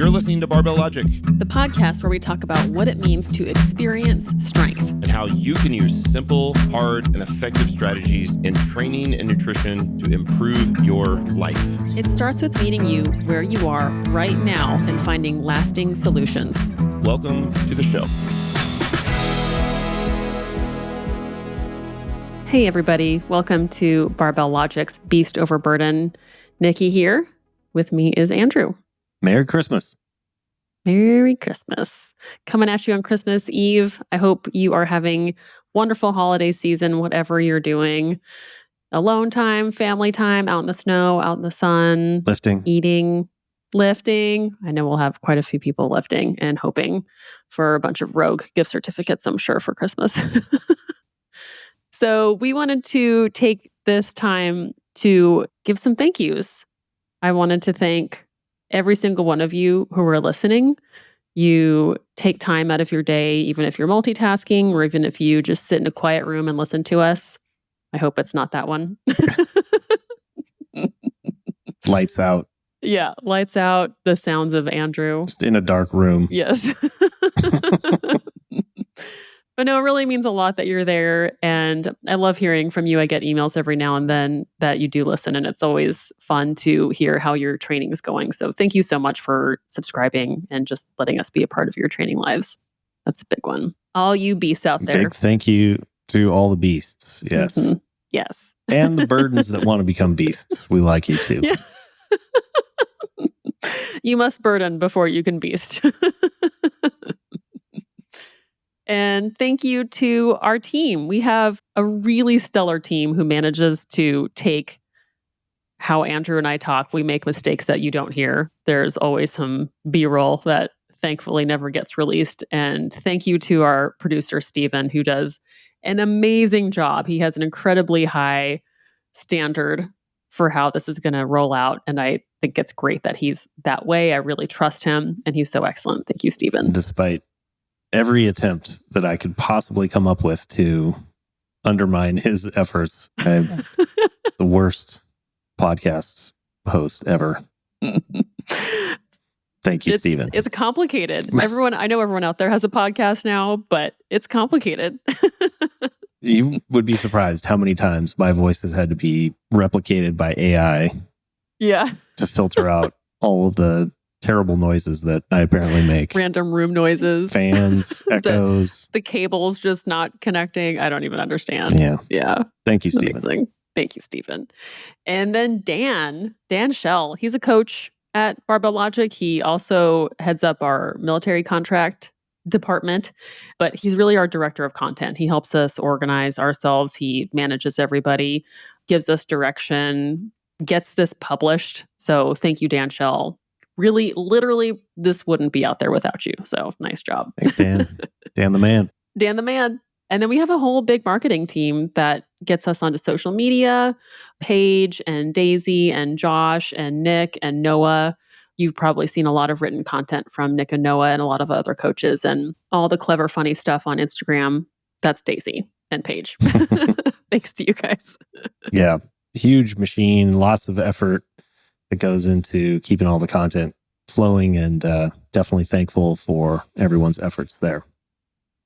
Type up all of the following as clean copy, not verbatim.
You're listening to Barbell Logic, the podcast where we talk about what it means to experience strength and how you can use simple, hard, and effective strategies in training and nutrition to improve your life. It starts with meeting you where you are right now and finding lasting solutions. Welcome to the show. Hey, everybody. Welcome to Barbell Logic's Beast Over Burden. Niki here. With me is Andrew. Merry Christmas. Merry Christmas. Coming at you on Christmas Eve. I hope you are having wonderful holiday season, whatever you're doing. Alone time, family time, out in the snow, out in the sun. Lifting. Eating, lifting. I know we'll have quite a few people lifting and hoping for a bunch of rogue gift certificates, I'm sure, for Christmas. So we wanted to take this time to give some thank yous. I wanted to thank every single one of you who are listening. You take time out of your day, even if you're multitasking, or even if you just sit in a quiet room and listen to us. I hope it's not that one. Lights out. Yeah, lights out, the sounds of Andrew. Just in a dark room. Yes. But no, it really means a lot that you're there. And I love hearing from you. I get emails every now and then that you do listen. And it's always fun to hear how your training is going. So thank you so much for subscribing and just letting us be a part of your training lives. That's a big one. All you beasts out there. Big thank you to all the beasts. Yes. Mm-hmm. Yes. And the burdens that want to become beasts. We like you too. Yeah. You must burden before you can beast. And thank you to our team. We have a really stellar team who manages to take how Andrew and I talk. We make mistakes that you don't hear. There's always some B-roll that thankfully never gets released. And thank you to our producer, Stephan, who does an amazing job. He has an incredibly high standard for how this is going to roll out. And I think it's great that he's that way. I really trust him. And he's so excellent. Thank you, Stephan. Despite every attempt that I could possibly come up with to undermine his efforts, I'm the worst podcast host ever. Thank you, Stephan. It's complicated. I know everyone out there has a podcast now, but it's complicated. You would be surprised how many times my voice has had to be replicated by AI. Yeah. To filter out all of the terrible noises that I apparently make. Random room noises. Fans, echoes. The cables just not connecting. I don't even understand. Yeah. Thank you, Stephan. Amazing. Thank you, Stephan. And then Dan Schell, he's a coach at Barbell Logic. He also heads up our military contract department, but he's really our director of content. He helps us organize ourselves. He manages everybody, gives us direction, gets this published. So thank you, Dan Schell. Really, literally, this wouldn't be out there without you. So nice job. Thanks, Dan. Dan the man. Dan the man. And then we have a whole big marketing team that gets us onto social media. Paige and Daisy and Josh and Nick and Noah. You've probably seen a lot of written content from Nick and Noah and a lot of other coaches, and all the clever, funny stuff on Instagram. That's Daisy and Paige. Thanks to you guys. Yeah. Huge machine, lots of effort that goes into keeping all the content flowing, and definitely thankful for everyone's efforts there.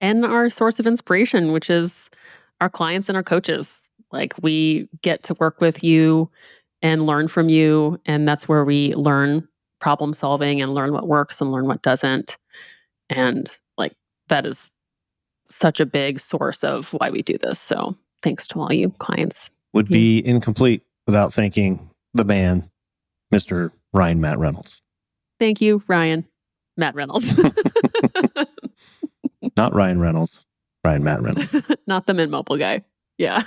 And our source of inspiration, which is our clients and our coaches. Like, we get to work with you and learn from you, and that's where we learn problem solving and learn what works and learn what doesn't. And like, that is such a big source of why we do this. So thanks to all you clients. Would be incomplete without thanking the man, Mr. Ryan Matt Reynolds. Thank you, Ryan Matt Reynolds. Not Ryan Reynolds, Ryan Matt Reynolds. Not the Mint Mobile guy. Yeah.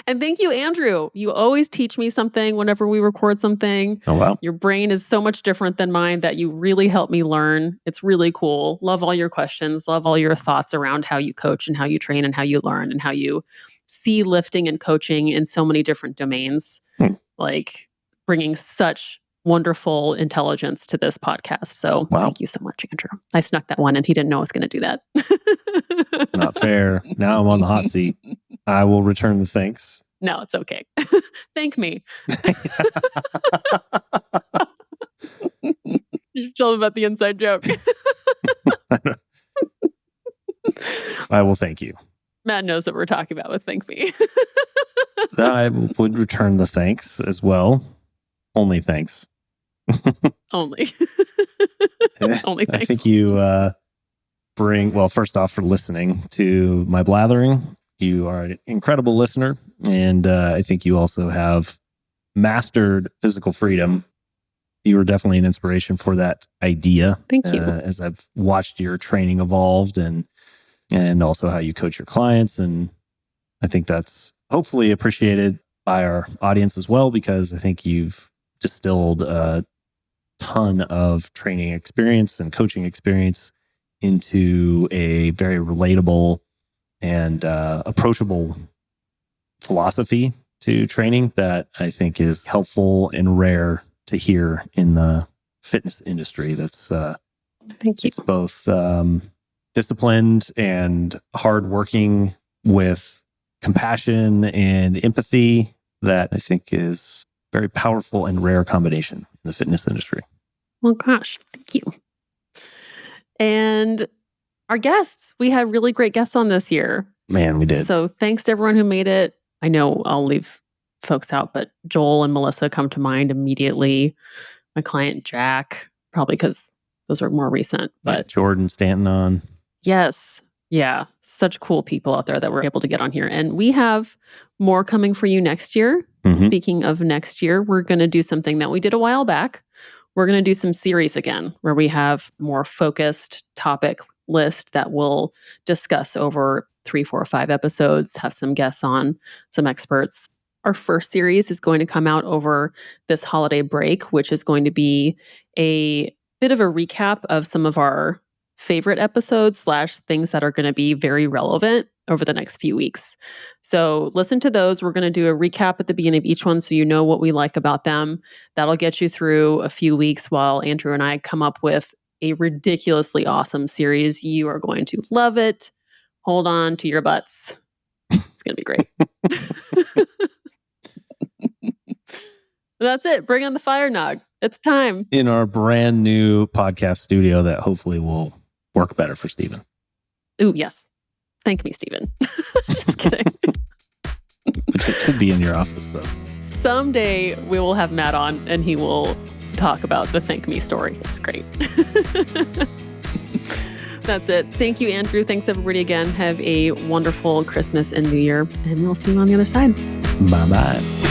And thank you, Andrew. You always teach me something whenever we record something. Oh, wow. Your brain is so much different than mine that you really help me learn. It's really cool. Love all your questions. Love all your thoughts around how you coach and how you train and how you learn and how you see lifting and coaching in so many different domains. Like, bringing such wonderful intelligence to this podcast. So Thank you so much, Andrew. I snuck that one and he didn't know I was going to do that. Not fair. Now I'm on the hot seat. I will return the thanks. No, it's okay. Thank me. You should tell them about the inside joke. I will thank you. Matt knows what we're talking about with Thank Me. I would return the thanks as well. Only thanks. Only. Only thanks. I think you first off, for listening to my blathering. You are an incredible listener. And I think you also have mastered physical freedom. You were definitely an inspiration for that idea. Thank you. As I've watched your training evolved and also how you coach your clients. And I think that's hopefully appreciated by our audience as well, because I think you've distilled a ton of training experience and coaching experience into a very relatable and approachable philosophy to training that I think is helpful and rare to hear in the fitness industry. That's thank you. It's both disciplined and hardworking with compassion and empathy that I think is very powerful and rare combination in the fitness industry. Well, gosh, thank you. And our guests, we had really great guests on this year. Man, we did. So thanks to everyone who made it. I know I'll leave folks out, but Joel and Melissa come to mind immediately. My client, Jack, probably because those are more recent. But Jordan Stanton on. Yes. Yeah. Such cool people out there that we're able to get on here. And we have more coming for you next year. Mm-hmm. Speaking of next year, we're going to do something that we did a while back. We're going to do some series again, where we have more focused topic list that we'll discuss over 3, 4, 5 episodes, have some guests on, some experts. Our first series is going to come out over this holiday break, which is going to be a bit of a recap of some of our favorite episodes / things that are going to be very relevant over the next few weeks. So listen to those. We're going to do a recap at the beginning of each one so you know what we like about them. That'll get you through a few weeks while Andrew and I come up with a ridiculously awesome series. You are going to love it. Hold on to your butts. It's going to be great. That's it. Bring on the fire, Nog. It's time. In our brand new podcast studio that hopefully will work better for Stephan. Ooh, yes. Thank me, Stephan. Just kidding. Which it could be in your office, though. Someday we will have Matt on and he will talk about the Thank Me story. It's great. That's it. Thank you, Andrew. Thanks, everybody, again. Have a wonderful Christmas and New Year, and we'll see you on the other side. Bye-bye.